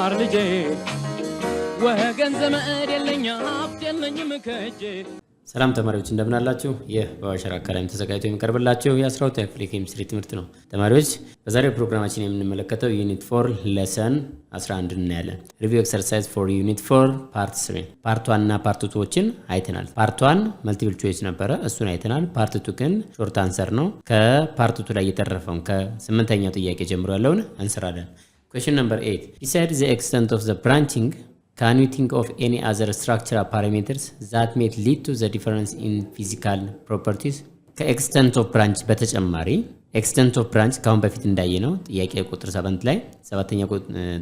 ማር ልጄ ወገን ዘመድ የለኝ ሀብት የለኝም ከእጄ። ሰላም ተማሪዎች እንደምን አላችሁ? ይህ በዋሸራ አካዳሚ ተዘጋጅቶ የሚቀርብላችሁ የ12ኛ ክፍል የኬሚስትሪ ትምህርት ነው። ተማሪዎች በዛሬው ፕሮግራማችን የምንመለከተው ዩኒት 4 ሌሰን 11 እናያለን። ሪቪው ኤክሰርሳይዝ ፎር ዩኒት 4 ፓርት 3 ፓርት 1 እና ፓርት 2ዎችን አይተናል። ፓርት 1 መልቲፕል ቾይስ ነበረ፣ እሱን አይተናል። ፓርት 2 ግን ሾርት አንሰር ነው። ከፓርት 2 ላይ የተረፈውን ከ8ኛው ጥያቄ ጀምሮ ያለውን እንሰራለን። Question number 8. Besides the extent of the branching, can you think of any other structural parameters that may lead to the difference in physical properties? ከኤክስተንት ኦፍ ብራንች በተጨማሪ ኤክስተንት ኦፍ ብራንች ካሁን በፊት እንዳየነው ጥያቄ ቁጥር 7 ላይ ሰባተኛ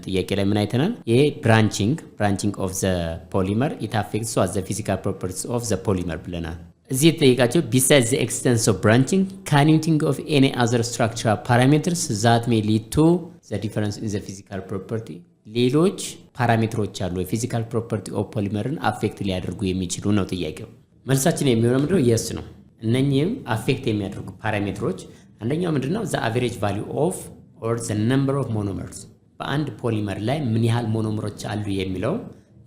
ጥያቄ ላይ ምን አይተናል? ይሄ ብራንቺንግ ኦፍ ዘ ፖሊመር it affects the physical properties of the polymer ብለናል። እዚህ የተጠየቃቸው besides the extent of branching, can you think of any other structural parameters that may lead to the difference in the physical property? ሌሎች ፓራሜትሮች አሉ የፊዚካል ፕሮፐርቲ ኦፍ ፖሊመርን አፌክት ሊያደርጉ የሚችሉ ነው ጥያቄው። መልሳችን የሚሆነው ምንድነው? የስ ነው። እነኚህም አፌክት የሚያደርጉ ፓራሜትሮች አንደኛው ምንድነው? the average value of or the number of monomers በአንድ ፖሊመር ላይ ምን ያህል ሞኖመሮች አሉ የሚለው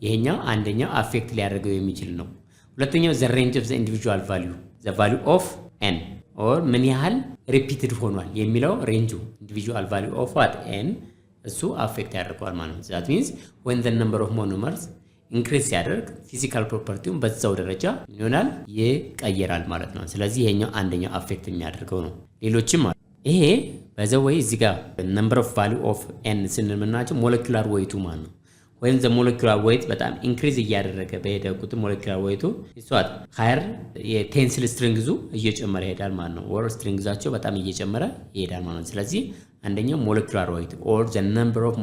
ይሄኛው አንደኛው አፌክት ሊያደርገው የሚችል ነው። ሁለተኛው the range of the individual value the value of n or ምን ያህል ሪፒትድ ሆኗል የሚለው ሬንጁ individual value of what n እሱ አፌክት ያደርገዋል ማለት ነው። that means when the number of monomers increase ያደርግ ፊዚካል ፕሮፐርቲውን በዛው ደረጃ ምን ይሆናል? ይቀየራል ማለት ነው። ስለዚህ ይሄኛው አንደኛው አፌክት የሚያደርገው ነው። ሌሎችም አሉ። ይሄ በዘወይ እዚህ ጋር number of value of n ስንል ምናቸው ሞለኪውላር ዌይቱ ማለት ነው። ወይም the molecular weight በጣም ኢንክሪዝ እያደረገ በሄደ ቁጥር ሞለኪውላር ዌይቱ ይሷት ሃየር የቴንሲል ስትሪንግዙ እየጨመረ ይሄዳል ማለት ነው። ወር ስትሪንግዛቸው በጣም እየጨመረ ይሄዳል ማለት ነው። ስለዚህ አንደኛው molecular weight or the number of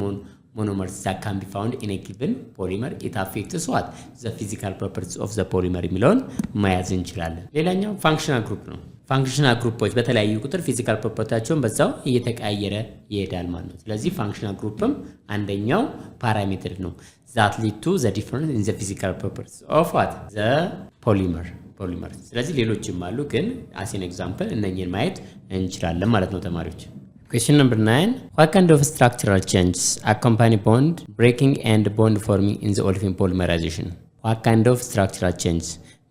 monomers that can be found in a given polymer it affects what the physical properties of the polymer የሚለውን ማያዝ እንችላለን። ሌላኛው functional group ነው። ፋንክሽናል ግሩፖች በተለያዩ ቁጥር ፊዚካል ፕሮፐርቲያቸውን በዛው እየተቀያየረ ይሄዳል ማለት ነው። ስለዚህ ፋንክሽናል ግሩፕም አንደኛው ፓራሜትር ነው that lead to the difference in the physical properties of what the polymer. ስለዚህ ሌሎችም አሉ ግን as an example እነኚህን ማየት እንችላለን ማለት ነው ተማሪዎች። Question number 9. What kind of structural changes accompany bond breaking and bond forming in the olefin polymerization? What kind of structural changes?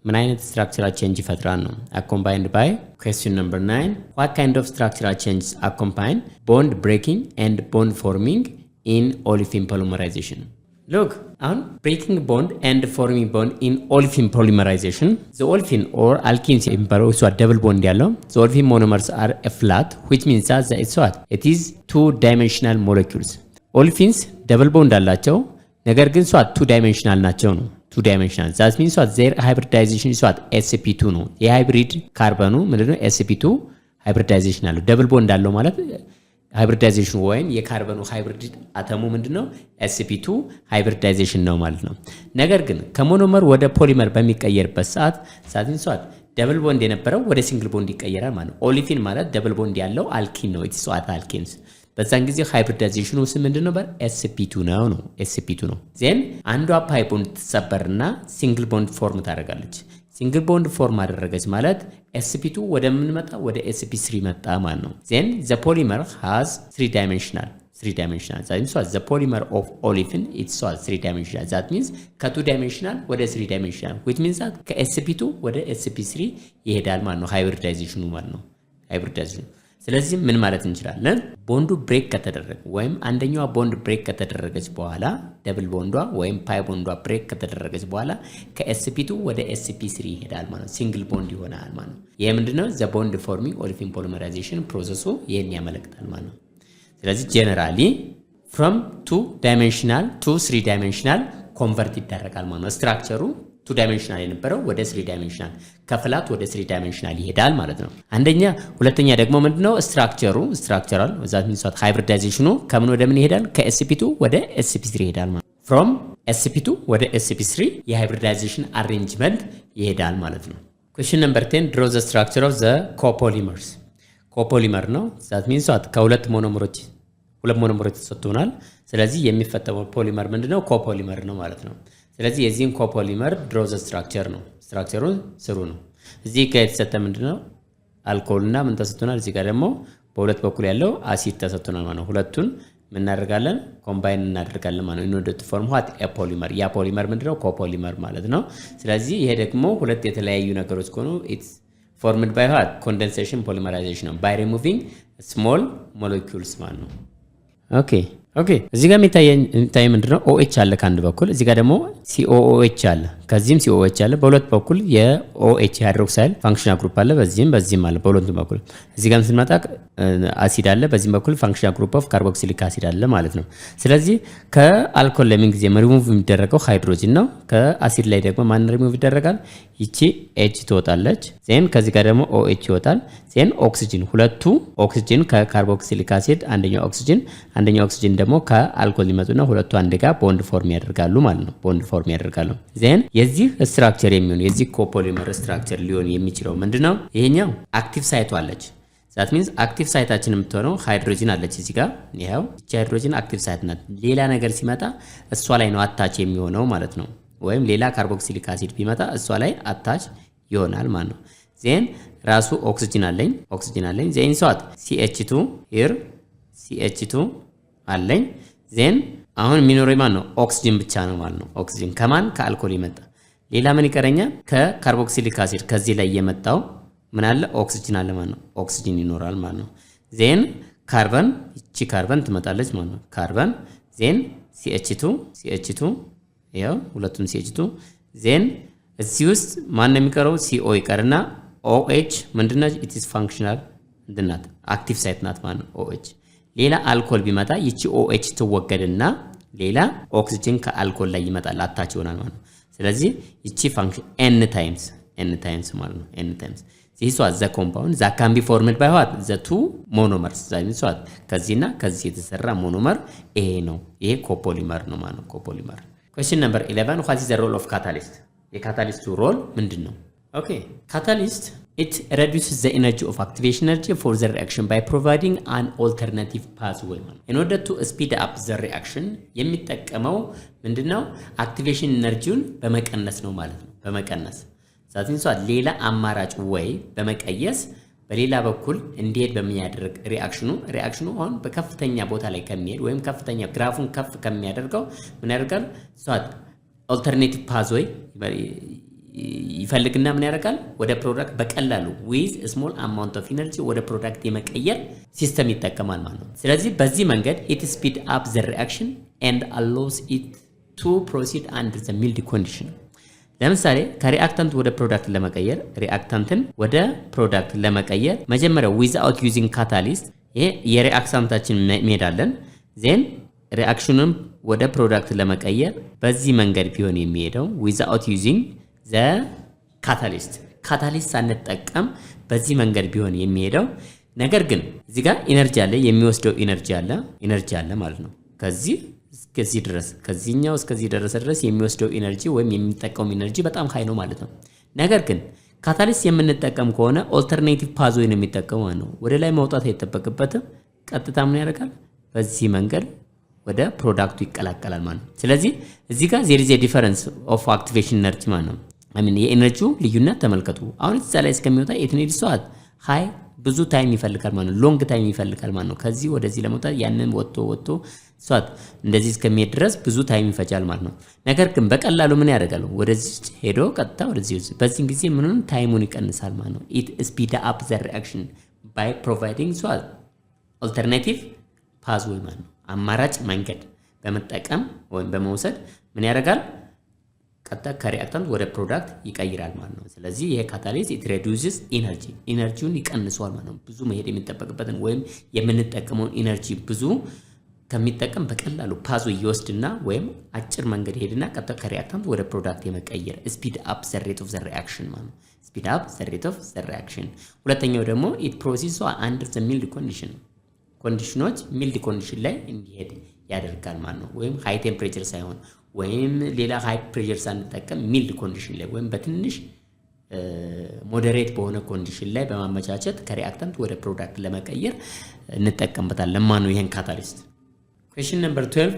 ምን አይነት structural change ይፈጥራል ነው? Accompanied by question number 9. What kind of structural changes accompany bond breaking and bond forming in olefin polymerization? Look, on breaking bond and forming bond in olefin polymerization, the olefin or alkenes የሚባለው እሷ double bond ያለው the olefin monomers are a flat, which means that it's what? It is two-dimensional molecules. olefins double bond አላቸው ነገር ግን እሷ two-dimensional ናቸው ነው። two-dimensional. That means what their hybridization is what? sp2 ነው። የሃይብሪድ ካርበኑ ምንድነው? sp2 hybridization አለው። double bond አለው ማለት hybridization ወይም የካርበኑ ሃይብሪድ አተሙ ምንድነው? sp2 hybridization ነው ማለት ነው። ነገር ግን ከሞኖመር ወደ ፖሊመር በሚቀየርበት ሰዓት ሳቲንስ ዋት ደብል ቦንድ የነበረው ወደ ሲንግል ቦንድ ይቀየራል ማለት ነው። ኦሊፊን ማለት ደብል ቦንድ ያለው አልኪን ነው። ኢትስ ዋት አልኪንስ በዛን ጊዜ ሃይብሪዳይዜሽኑ ምንድነው? sp2 ነው። sp2 ነው። ዜን አንዷ ፓይ ቦንድ ትሰበርና ሲንግል ቦንድ ፎርም ታደርጋለች። ሲንግል ቦንድ ፎርም አደረገች ማለት sp2 ወደ ምን መጣ? ወደ sp3 መጣ ማለት ነው። ዜን the polymer has three dimensional that means what the polymer of olefin it's what three dimensional that means ከ2 dimensional ወደ 3 dimensional which means that ከsp2 ወደ sp3 ይሄዳል ማለት ነው ሃይብሪዳይዜሽኑ ማለት ነው። ሃይብሪዳይዜሽኑ ስለዚህ ምን ማለት እንችላለን? ቦንዱ ብሬክ ከተደረገ ወይም አንደኛዋ ቦንድ ብሬክ ከተደረገች በኋላ ደብል ቦንዷ ወይም ፓይ ቦንዷ ብሬክ ከተደረገች በኋላ ከsp2 ወደ sp3 ይሄዳል ማለት ነው። ሲንግል ቦንድ ይሆናል ማለት ነው። ይሄ ምንድነው? the bond forming olefin polymerization ፕሮሰሱ ይሄን ያመለክታል ማለት ነው። ስለዚህ ጀነራሊ from 2 dimensional to 3 dimensional ኮንቨርት ይደረጋል ማለት ነው። ስትራክቸሩ 2 dimensional የነበረው ወደ 3 dimensional ከፍላት ወደ 3 dimensional ይሄዳል ማለት ነው። ሁለተኛ ደግሞ ምንድነው? ስትራክቸራል that means what hybridization ከምን ወደ ምን ይሄዳል? ከsp2 ወደ sp3 ይሄዳል ማለት ነው። from sp2 ወደ sp3 የhybridization arrangement ይሄዳል ማለት ነው። question number 10 draw the structure of the copolymers. ኮፖሊመር ነው that means what ከሁለት ሞኖመሮች ተሰጥቶናል። ስለዚህ የሚፈጠረው ፖሊመር ምንድነው? ኮፖሊመር ነው ማለት ነው። ስለዚህ የዚህን ኮፖሊመር draw the structure ነው። ስትራክቸሩን ስሩ ነው። እዚህ ጋር የተሰጠ ምንድነው? አልኮልና ምን ተሰጥቶናል? እዚህ ጋር ደግሞ በሁለት በኩል ያለው አሲድ ተሰጥቶናል ማለት ነው። ሁለቱን ምን እናደርጋለን ኮምባይን እናደርጋለን ማለት ነው in order to form what a polymer ያ ፖሊመር ምንድነው ኮፖሊመር ማለት ነው ስለዚህ ይሄ ደግሞ ሁለት የተለያዩ ነገሮች ሆኖ it's formed by what condensation polymerization ነው by removing small molecules ማለት ነው ኦኬ እዚህ ጋር የሚታይ ምንድነው OH አለ ካንድ በኩል እዚህ ጋር ደግሞ COOH አለ ከዚህም COOH አለ በሁለት በኩል የOH ሃይድሮክሳይል ፋንክሽናል ግሩፕ አለ በዚህም አለ በሁለቱም በኩል እዚህ ጋርም ስንመጣ አሲድ አለ በዚህም በኩል ፋንክሽናል ግሩፕ ኦፍ ካርቦክሲሊክ አሲድ አለ ማለት ነው ስለዚህ ከአልኮል ለምን ጊዜ ሪሙቭ የሚደረገው ሃይድሮጂን ነው ከአሲድ ላይ ደግሞ ማን ሪሙቭ ይደረጋል ይቺ H ትወጣለች ዜን ከዚህ ጋር ደግሞ OH ይወጣል ዜን ኦክሲጅን ሁለቱ ኦክሲጅን ከካርቦክሲሊክ አሲድ አንደኛው ኦክሲጅን ደግሞ ከአልኮል ሊመጡና ሁለቱ አንድ ጋር ቦንድ ፎርም ያደርጋሉ ማለት ነው ቦንድ ፎርም ያደርጋሉ ዜን የዚህ ስትራክቸር የሚሆን የዚህ ኮፖሊመር ስትራክቸር ሊሆን የሚችለው ምንድነው ይሄኛው አክቲቭ ሳይቱ አለች that means አክቲቭ ሳይታችን የምትሆነው ሃይድሮጂን አለች እዚህ ጋር ይሄው እቺ ሃይድሮጂን አክቲቭ ሳይት ናት ሌላ ነገር ሲመጣ እሷ ላይ ነው አታች የሚሆነው ማለት ነው ወይም ሌላ ካርቦክሲሊክ አሲድ ቢመጣ እሷ ላይ አታች ይሆናል ማለት ነው ዜን ራሱ ኦክሲጅን አለኝ ዜን ሰዋት CH2 here CH2 አለኝ ዜን አሁን ሚኖር ማን ነው ኦክሲጅን ብቻ ነው ማለት ነው ኦክሲጅን ከማን ከአልኮል ይመጣ ሌላ ምን ይቀረኛል ከካርቦክሲሊክ አሲድ ከዚህ ላይ የመጣው ምን አለ ኦክሲጅን አለ ማለት ነው ኦክሲጅን ይኖራል ማለት ነው ዜን ካርበን እቺ ካርበን ትመጣለች ማለት ነው ካርበን ዜን CH2 ያው ሁለቱም CH2 ዜን እዚህ ውስጥ ማን ነው የሚቀረው CO ይቀርና OH ምንድነው it is functional እንድናት አክቲቭ ሳይት ናት ማለት ነው OH ሌላ አልኮል ቢመጣ ይቺ OH ትወገድና ሌላ ኦክሲጅን ከአልኮል ላይ ይመጣል አታች ይሆናል ማለት ነው ስለዚህ ይቺ ፋንክሽን n times ማለት ነው n times this was the compound that can be formed by what the two monomers that means what ከዚህና ከዚህ የተሰራ ሞኖመር ይሄ ነው ይሄ ኮፖሊመር ነው ማለት ነው ኮፖሊመር question number 11 what is the role of catalyst የካታሊስቱ ሮል ምንድነው okay catalyst it reduces the energy of activation energy for the reaction by providing an alternative pathway in order to speed up the reaction የሚጠቀመው ምንድነው activation energy-ን በመቀነስ ነው ማለት ነው በመቀነስ ዛትንሷ ሌላ አማራጭ ወይ በመቀየስ በሌላ በኩል እንዲሄድ በሚያደርግ ሪአክሽኑ አሁን በከፍተኛ ቦታ ላይ ከሚሄድ ወይም ከፍተኛ ግራፉን ከፍ ከሚያደርገው ምን ያደርጋል ሷት alternative pathway ይፈልግና ምን ያደርጋል ወደ ፕሮዳክት በቀላሉ with small amount of energy ወደ ፕሮዳክት የመቀየር ሲስተም ይጠቀማል ማለት ነው ስለዚህ በዚህ መንገድ it speed up the reaction and allows it to proceed under the mild condition ለምሳሌ ከሪአክታንት ወደ ፕሮዳክት ለመቀየር ሪአክታንትን ወደ ፕሮዳክት ለመቀየር መጀመሪያ without using catalyst ይሄ የሪአክታንታችን ሜዳለን ዜን ሪአክሽኑን ወደ ፕሮዳክት ለመቀየር በዚህ መንገድ ቢሆን የሚሄደው without using the catalyst ሳንጠቀም በዚህ መንገድ ቢሆን የሚሄደው ነገር ግን እዚህ ጋር ኢነርጂ አለ የሚወስደው ኢነርጂ አለ ማለት ነው ከዚህ እስከዚህ ድረስ ከዚህኛው እስከዚህ ድረስ የሚወስደው ኢነርጂ ወይም የሚጠቀመው ኢነርጂ በጣም ሃይ ነው ማለት ነው ነገር ግን ካታሊስት የምንጠቀም ከሆነ ኦልተርኔቲቭ ፓዝዌይ ነው የሚጠቀመው ነው ወደ ላይ መውጣት አይተበቅበትም ቀጥታ ምን ያደርጋል በዚህ መንገድ ወደ ፕሮዳክቱ ይቀላቀላል ማለት ነው ስለዚህ እዚህ ጋር there is a difference of activation energy ማለት ነው የኤነርጂው ልዩነት ተመልከቱ አሁን እዛ ላይ እስከሚወጣ የትኔዲ ሰዓት ሃይ ብዙ ታይም ይፈልጋል ማለት ነው ሎንግ ታይም ይፈልጋል ማለት ነው ከዚህ ወደዚህ ለመውጣት ያንን ወጥቶ ሰዓት እንደዚህ እስከሚሄድ ድረስ ብዙ ታይም ይፈጃል ማለት ነው ነገር ግን በቀላሉ ምን ያደርጋል ወደዚህ ሄዶ ቀጥታ ወደዚህ በዚህ ጊዜ ምንም ታይሙን ይቀንሳል ማለት ነው it speed up the reaction by providing alternative pathway ማለት ነው አማራጭ መንገድ በመጠቀም ወይም በመውሰድ ምን ያደርጋል ቀጥታ ከሪአክታንት ወደ ፕሮዳክት ይቀይራል ማለት ነው ስለዚህ ይሄ ካታሊስት it reduces ኢነርጂውን ይቀንሳል ማለት ነው ብዙ መሄድ የሚጠበቅበትን ወይም የምንጠቀመው ኢነርጂ ብዙ ከሚጠቀም በቀላሉ ፓዝዌይ ይወስድና ወይም አጭር መንገድ ይሄድና ቀጥታ ከሪአክታንት ወደ ፕሮዳክት የመቀየር speed up the rate of the reaction ማለት ነው speed up the rate of the reaction ሁለተኛው ደግሞ it processes under the mild ኮንዲሽኖች ሚልድ ኮንዲሽን ላይ እንዲሄድ ያደርጋል ማለት ነው ወይም ሃይ ቴምፕሬቸር ሳይሆን ወይም ሌላ ሃይ ፕሬሸር ሳንጠቀም ሚልድ ኮንዲሽን ላይ ወይም በትንሽ ሞዴሬት በሆነ ኮንዲሽን ላይ በማመቻቸት ከሪአክታንት ወደ ፕሮዳክት ለመቀየር እንጠቀምበታለን ማለት ነው ይሄን ካታሊስት question number 12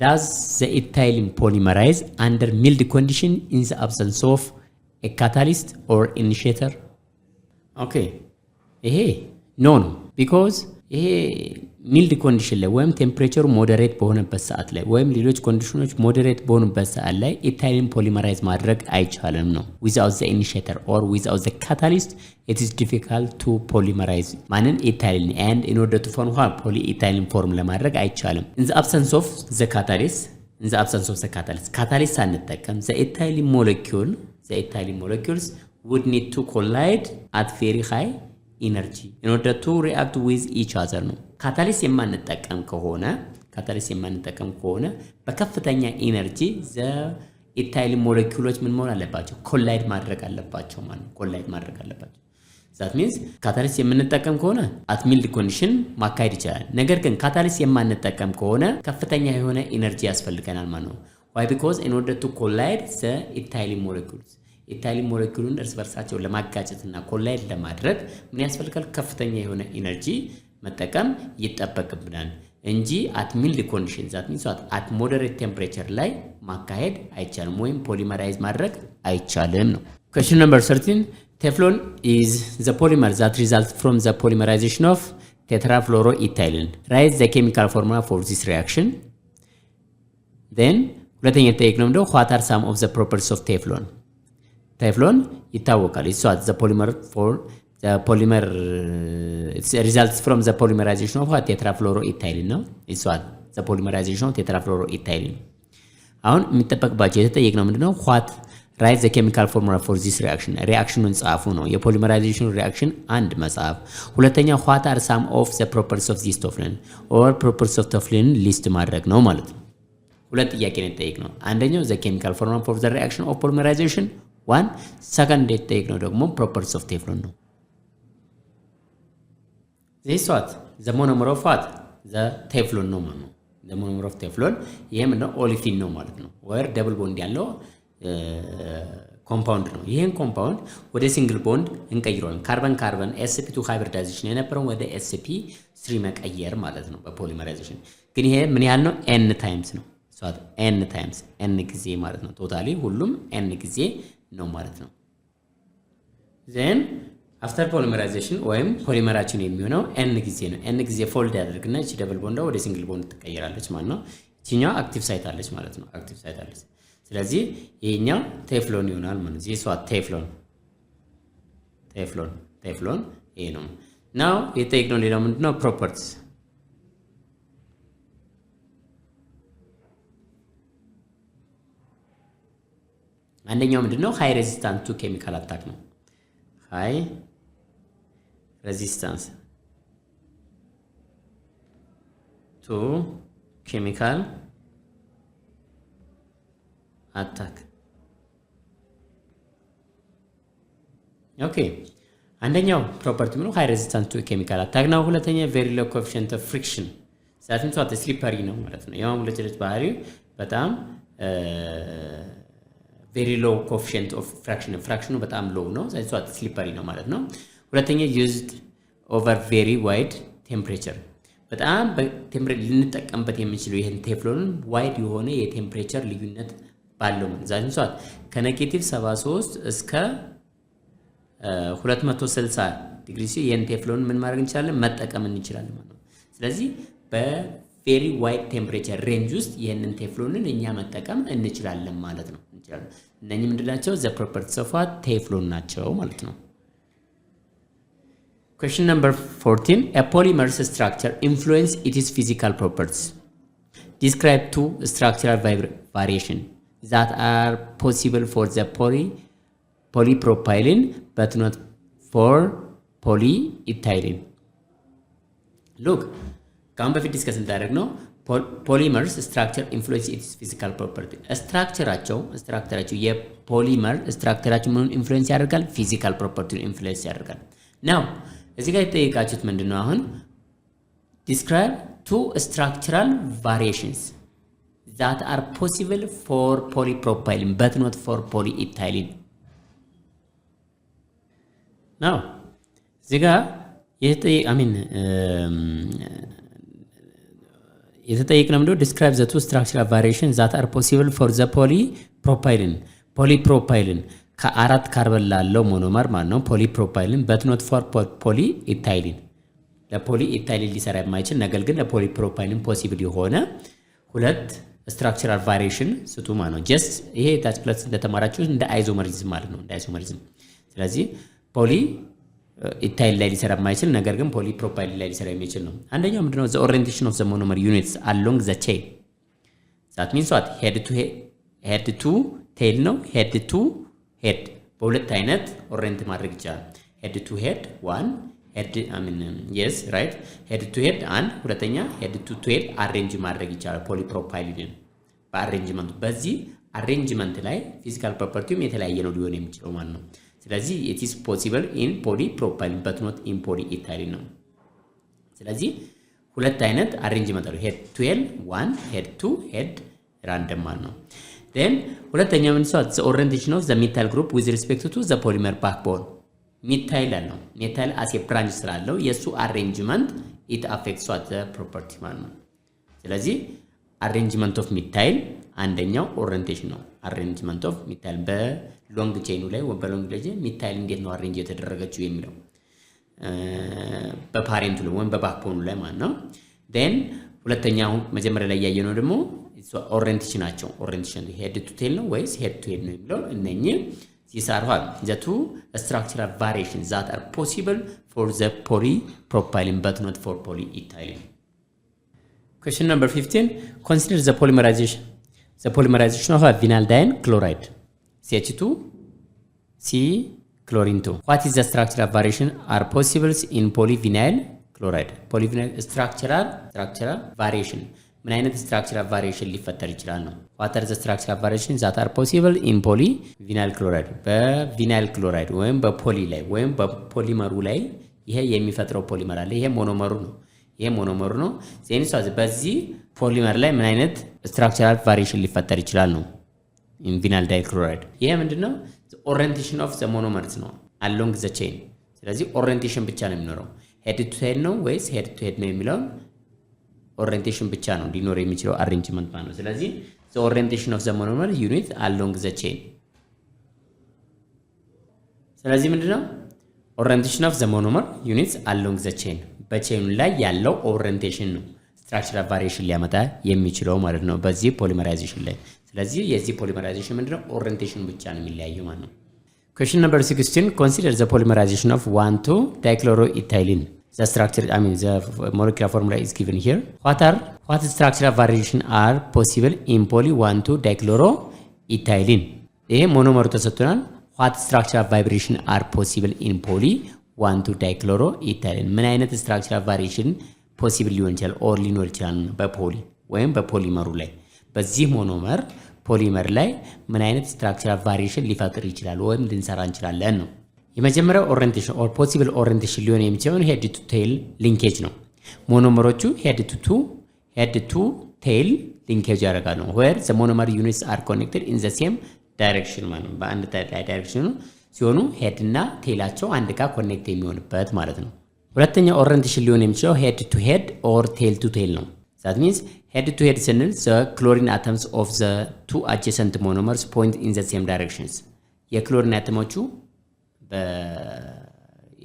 does the ethylene polymerize under mild condition in the absence of a catalyst or initiator okay ይሄ no because ይሄ ሚልድ ኮንዲሽን ላይ ወይም ቴምፕሬቸሩ ሞዴሬት በሆነበት ሰዓት ላይ ወይም ሌሎች ኮንዲሽኖች ሞዴሬት በሆኑበት ሰዓት ላይ ኢታይሊን ፖሊመራይዝ ማድረግ አይቻልም ነው። ዊዛውት ዘ ኢኒሺየተር ኦር ዊዛውት ዘ ካታሊስት ኢት ኢዝ ዲፊካልት ቱ ፖሊመራይዝ ማንን ኢታይሊን ኤንድ ኢን ኦርደር ቱ ፎርም ፖሊ ኢታይሊን ፎርም ለማድረግ አይቻልም። ኢን ዘ አብሰንስ ኦፍ ዘ ካታሊስት ካታሊስት ሳንጠቀም ዘ ኢታይሊን ሞለኪውልስ would need to collide at very high energy in order to react with each other ነው። ካታሊስት የማንጠቀም ከሆነ በከፍተኛ ኢነርጂ ዘ ኢታይሊን ሞለኪውሎች ምን መሆን አለባቸው? ኮላይድ ማድረግ አለባቸው ማለት ነው። ኮላይድ ማድረግ አለባቸው። that means ካታሊስት የምንጠቀም ከሆነ at mild condition ማካሄድ ይችላል። ነገር ግን ካታሊስት የማንጠቀም ከሆነ ከፍተኛ የሆነ ኢነርጂ ያስፈልገናል ማለት ነው። why? because in order to collide the ኢታይሊን molecules ኢታይሊን ሞለኪውሉን እርስ በርሳቸው ለማጋጨትና ኮላይድ ለማድረግ ምን ያስፈልጋል? ከፍተኛ የሆነ ኢነርጂ መጠቀም ይጠበቅብናል እንጂ at mild conditions that means at moderate temperature ላይ ማካሄድ አይቻልም ወይም ፖሊመራይዝ ማድረግ አይቻልም ነው። question number 13 Teflon is the polymer that results from the polymerization of tetrafluoroethylene. Write the chemical formula for this reaction. Then ሁለተኛ ጠይቅ ነው እንደው what are some of the properties of Teflon? Teflon ይታወቃል it's the polymer for the polymer it results from the polymerization of tetrafluoroethylene ነው it's the polymerization of tetrafluoroethylene አሁን የሚጠበቅባቸው የተጠየቅነው ምንድነው what write the chemical formula for this reaction reactionን ጻፉ ነው የፖሊመራይዜሽን reaction አንድ መጻፍ ሁለተኛ what are some of the properties of this Teflon or properties of Teflon ሊስት ማድረግ ነው ማለት ነው ሁለት ጥያቄ ነው የተጠየቅነው አንደኛው the chemical formula for the reaction of polymerization one second የተጠየቅነው ደግሞ properties of Teflon ነው this the monomer of the Teflon ነው ማለት ነው the monomer of Teflon ይሄም ነው ኦሊፊን ነው ማለት ነው where double bond ያለው ኮምፓውንድ ነው ይሄን ኮምፓውንድ ወደ ሲንግል ቦንድ እንቀይረዋለን ካርበን sp2 ሃይብሪዳይዜሽን የነበረው ወደ sp3 መቀየር ማለት ነው በፖሊመራይዜሽን ግን ይሄ ምን ያህል ነው n ታይምስ ነው n ታይምስ n ጊዜ ማለት ነው ቶታሊ ሁሉም n ጊዜ ነው ማለት ነው then after polymerization ወይም ፖሊመራችን የሚሆነው n ጊዜ ነው n ጊዜ ፎልድ ያደርግና እቺ ደብል ቦንዷ ወደ ሲንግል ቦንድ ትቀየራለች ማለት ነው እቺኛው አክቲቭ ሳይት አለች ማለት ነው አክቲቭ ሳይት አለች ስለዚህ ይሄኛው ቴፍሎን ይሆናል ማለት ነው this ቴፍሎን ይሄ ነው now የጠየቅነው ሌላው ምንድነው properties አንደኛው ምንድነው ሃይ ሬዚስታንስ ቱ ኬሚካል አታክ ነው ሃይ ሬዚስታንስ ቱ ኬሚካል አታክ ኦኬ አንደኛው ፕሮፐርቲ ነው ሃይ ሬዚስታንስ ቱ ኬሚካል አታክ ነው ሁለተኛ ቬሪ ሎ ኮኤፊሺየንት ኦፍ ፍሪክሽን ዛትም ቷት ስሊፐሪ ነው ማለት ነው ያው ለጭልጭ ባህሪው በጣም very low coefficient of fraction በጣም low ነው ስለዚህ ሷት ስሊፐሪ ነው ማለት ነው ሁለተኛ used over very wide temperature በጣም በቴምፕሬቸር ልንጠቀምበት የምንችለው ይሄን ቴፍሎን ዋይድ የሆነ የቴምፕሬቸር ልዩነት ባለው ዛሬ ሷት ከኔጌቲቭ 73 እስከ 260 ዲግሪ ሲ ይሄን ቴፍሎን ምን ማድረግ እንችላለን መጠቀም እንችላለን ማለት ነው ስለዚህ በቬሪ ዋይድ ቴምፕሬቸር ሬንጅ ውስጥ ይሄንን ቴፍሎንን እኛ መጠቀም እንችላለን ማለት ነው እንችላለን እነኚህ ምንድናቸው the properties of ቴፍሎን ናቸው ማለት ነው question number 14 a polymer's structure influence its physical properties describe two structural variation that are possible for the polypropylene but not for polyethylene look ካሁን በፊት ዲስከስ እንዳደረግነው polymers structure influence its physical property structureaቸው የፖሊመር structureaቸው ምን ኢንፍሉዌንስ ያደርጋል physical property ኢንፍሉዌንስ ያደርጋል now እዚህ ጋር የተጠየቃችሁት ምንድነው አሁን describe two structural variations that are possible for polypropylene but not for polyethylene now እዚህ ጋር የተጠየቅነው ምንድነው describe the two structural variations that are possible for the polypropylene ከአራት ካርበን ላለው ሞኖመር ማለት ነው polypropylene but not for polyethylene ለፖሊ ኢታይሊን ሊሰራ የማይችል ነገር ግን ለፖሊፕሮፓይሊን ፖሲብል የሆነ ሁለት ስትራክቸራል ቫሪዬሽን ስጡ ማለት ነው። ጀስት ይሄ ታች ክላስ እንደተማራችሁ እንደ አይዞመሪዝም ማለት ነው። እንደ አይዞመሪዝም። ስለዚህ ፖሊ ኢታይል ላይ ሊሰራ የማይችል ነገር ግን ፖሊፕሮፓይሊን ላይ ሊሰራ የሚችል ነው። አንደኛው ምንድነው? the orientation of the monomer units along the chain. that means what? head to tail ነው። head to head በሁለት አይነት ኦሪየንት ማድረግ ይቻላል። head to head one head yes right head to head and ሁለተኛ head to tail አሬንጅ ማድረግ ይቻላል ፖሊፕሮፓይሊን በአሬንጅመንቱ። በዚህ አሬንጅመንት ላይ ፊዚካል ፕሮፐርቲውም የተለያየ ነው ሊሆን የሚችለው ማለት ነው። ስለዚህ it is possible in polypropylene but not in polyethylene ነው። ስለዚህ ሁለት አይነት አሬንጅመንት አለው። head to tail one head to head random ማለት ነው። then ሁለተኛው ምን ሰው the orientation of the methyl group with respect to the polymer backbone ሚታይል አለው። ሚታይል as a branch ስላለው የሱ አሬንጅመንት it affects what the property ማለት ነው። ስለዚህ አሬንጅመንት ኦፍ ሚታይል አንደኛው ኦሪየንቴሽን ነው። አሬንጅመንት ኦፍ ሚታይል በሎንግ ቼኑ ላይ በሎንግ ላይ ሚታይል እንዴት ነው አሬንጅ የተደረገችው የሚለው በፓሬንቱ ላይ ወይም በባክቦኑ ላይ ማለት ነው። then ሁለተኛው መጀመሪያ ላይ ያየነው ደግሞ ኦሪየንቴሽን ናቸው። ኦሪየንቴሽን ሄድ ቱ ቴል ነው ወይስ ሄድ ቱ ሄድ ነው የሚለው እነኚህ these are what the two structural variations that are possible for the polypropylene but not for polyethylene. Question number 15. Consider the polymerization of a vinylidene chloride CH2 C chlorine 2. What is the structural variation are possible in polyvinyl chloride? Polyvinyl structural variation ምን አይነት ስትራክቸራል ቫሪዬሽን ሊፈጠር ይችላል ነው። what are the structural variations that are possible in polyvinyl chloride? በቪናይል ክሎራይድ ወይም በፖሊ ላይ ወይም በፖሊመሩ ላይ ይሄ የሚፈጥረው ፖሊመር አለ። ይሄ ሞኖመሩ ነው። ዜንስ በዚህ ፖሊመር ላይ ምን አይነት ስትራክቸራል ቫሪዬሽን ሊፈጠር ይችላል ነው in vinylidene chloride። ይሄ ምንድነው? the orientation of the monomers ነው along the chain። ስለዚህ ኦሪየንቴሽን ብቻ ነው የሚኖረው። head to tail ነው ወይስ head to head ነው የሚለው ኦሪየንቴሽን ብቻ ነው ሊኖር የሚችለው አሬንጅመንት ማለት ነው። ስለዚህ the orientation of the monomer unit along the chain። ስለዚህ ምንድነው? orientation of the monomer units along the chain በቼኑ ላይ ያለው ኦሪየንቴሽን ነው ስትራክቸራል ቫሪዬሽን ሊያመጣ የሚችለው ማለት ነው በዚህ ፖሊመራይዜሽን ላይ። ስለዚህ የዚህ ፖሊመራይዜሽን ምንድነው? ኦሪየንቴሽን ብቻ ነው የሚለያየው ማለት ነው። question number 16. Consider the polymerization of 1,2-dichloroethylene. The structure, the molecular formula is given here. What structural variation are possible in poly 1,2-dichloroethylene? ይሄ ሞኖመሩ ተሰጥቶናል። what structural variation are possible in poly 1,2-dichloroethylene? ምን አይነት structural variation possible ሊሆን ይችላል ኦር ሊኖር ይችላል በፖሊ ወይም በፖሊመሩ ላይ በዚህ ሞኖመር ፖሊመር ላይ ምን አይነት structural variation ሊፈጥር ይችላል ወይም ልንሰራ እንችላለን ነው። የመጀመሪያው ኦሪየንቴሽን ኦር ፖሲብል ኦሪየንቴሽን ሊሆን የሚችለው ሄድ ቱ ቴል ሊንኬጅ ነው። ሞኖመሮቹ ሄድ ቱ ቴል ሊንኬጅ ያደርጋሉ where the monomer units are connected in the same direction ማለት ነው። በአንድ ዳይሬክሽን ሲሆኑ ሄድ እና ቴላቸው አንድ ጋር ኮኔክት የሚሆንበት ማለት ነው። ሁለተኛው ኦሪየንቴሽን ሊሆን የሚችለው ሄድ ቱ ሄድ ኦር ቴል ቱ ቴል ነው። that means head to head ስንል the chlorine atoms of the two adjacent monomers point in the same directions. የክሎሪን አተሞቹ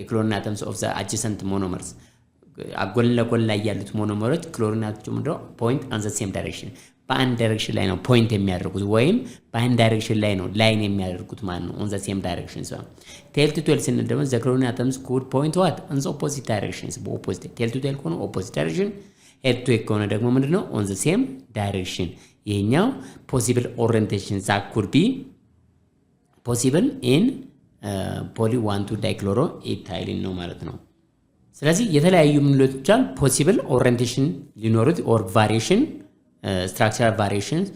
የክሎሪን አተምስ ኦፍ ዘ አጀሰንት ሞኖመርስ አጎን ለጎን ላይ ያሉት ሞኖመሮች ክሎሪን አተሞቹ ምንድነው ፖይንት ኦን ዘ ሴም ዳይሬክሽን በአንድ ዳይሬክሽን ላይ ነው ፖይንት የሚያደርጉት ወይም በአንድ ዳይሬክሽን ላይ ነው ላይን የሚያደርጉት ማለት ነው ኦን ዘ ሴም ዳይሬክሽን። ሶ ቴል ቱ ቴል ስንል ደግሞ ዘ ክሎሪን አተምስ ኩድ ፖይንት ዋት ኦን ዘ ኦፖዚት ዳይሬክሽንስ በኦፖዚት ቴል ቱ ቴል ከሆነ ኦፖዚት ዳይሬክሽን ሄድ ቱ ሄድ ከሆነ ደግሞ ምንድነው ኦን ዘ ሴም ዳይሬክሽን። ይሄኛው ፖሲብል ኦሪየንቴሽን ዛት ኩድ ቢ ፖሲብል ኢን ፖሊ 1,2-dichloroethylene ነው ማለት ነው። ስለዚህ የተለያዩ ምንሎች ይችላል ፖሲብል ኦሪየንቴሽን ሊኖሩት ኦር ቫሪዬሽን ስትራክቸራል ቫሪዬሽንስ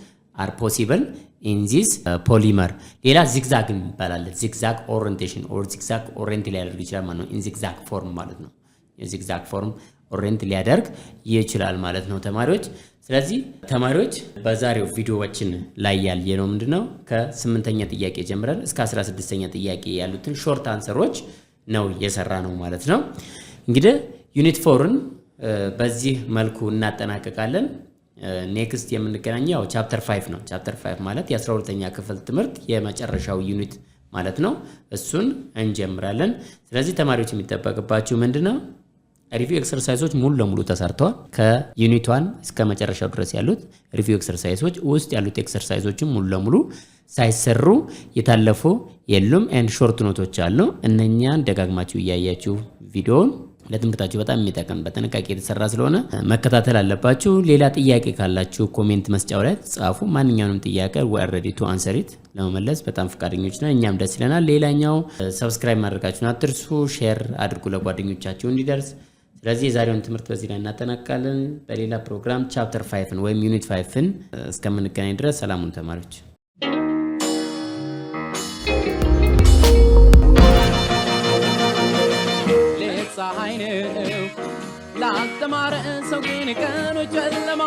አር ፖሲብል ኢን ዚስ ፖሊመር። ሌላ ዚግዛግ ይባላል። ዚግዛግ ኦሪየንቴሽን ኦር ዚግዛግ ኦሪየንት ሊያደርግ ይችላል ማለት ነው። ኢን ዚግዛግ ፎርም ማለት ነው። የዚግዛግ ፎርም ኦሪየንት ሊያደርግ ይችላል ማለት ነው ተማሪዎች። ስለዚህ ተማሪዎች በዛሬው ቪዲዮዎችን ላይ ያየነው ምንድነው ከ8ኛ ጥያቄ ጀምረን እስከ 16ኛ ጥያቄ ያሉትን ሾርት አንሰሮች ነው የሰራ ነው ማለት ነው። እንግዲህ ዩኒት 4ን በዚህ መልኩ እናጠናቀቃለን። ኔክስት የምንገናኘው ቻፕተር 5 ነው። ቻፕተር 5 ማለት የ12ኛ ክፍል ትምህርት የመጨረሻው ዩኒት ማለት ነው። እሱን እንጀምራለን። ስለዚህ ተማሪዎች የሚጠበቅባችሁ ምንድነው ሪቪው ኤክሰርሳይዞች ሙሉ ለሙሉ ተሰርተዋል። ከዩኒት 1 እስከ መጨረሻው ድረስ ያሉት ሪቪው ኤክሰርሳይዞች ውስጥ ያሉት ኤክሰርሳይዞችም ሙሉ ለሙሉ ሳይሰሩ የታለፉ የሉም። ኤንድ ሾርት ኖቶች አሉ። እነኛን ደጋግማችሁ እያያችሁ ቪዲዮውን ለትምህርታችሁ በጣም የሚጠቅም በጥንቃቄ የተሰራ ስለሆነ መከታተል አለባችሁ። ሌላ ጥያቄ ካላችሁ ኮሜንት መስጫው ላይ ጻፉ። ማንኛውንም ጥያቄ we are ready to answer it ለመመለስ በጣም ፈቃደኞች ነን። እኛም ደስ ይለናል። ሌላኛው ሰብስክራይብ ማድረጋችሁን አትርሱ። ሼር አድርጉ ለጓደኞቻችሁ እንዲደርስ። ስለዚህ የዛሬውን ትምህርት በዚህ ላይ እናጠናቅቃለን። በሌላ ፕሮግራም ቻፕተር 5ን ወይም ዩኒት 5ን እስከምንገናኝ ድረስ ሰላሙን ተማሪዎች። ፀሐይ ነው ላልተማረ ሰው ግን ቀኑ ጨለማ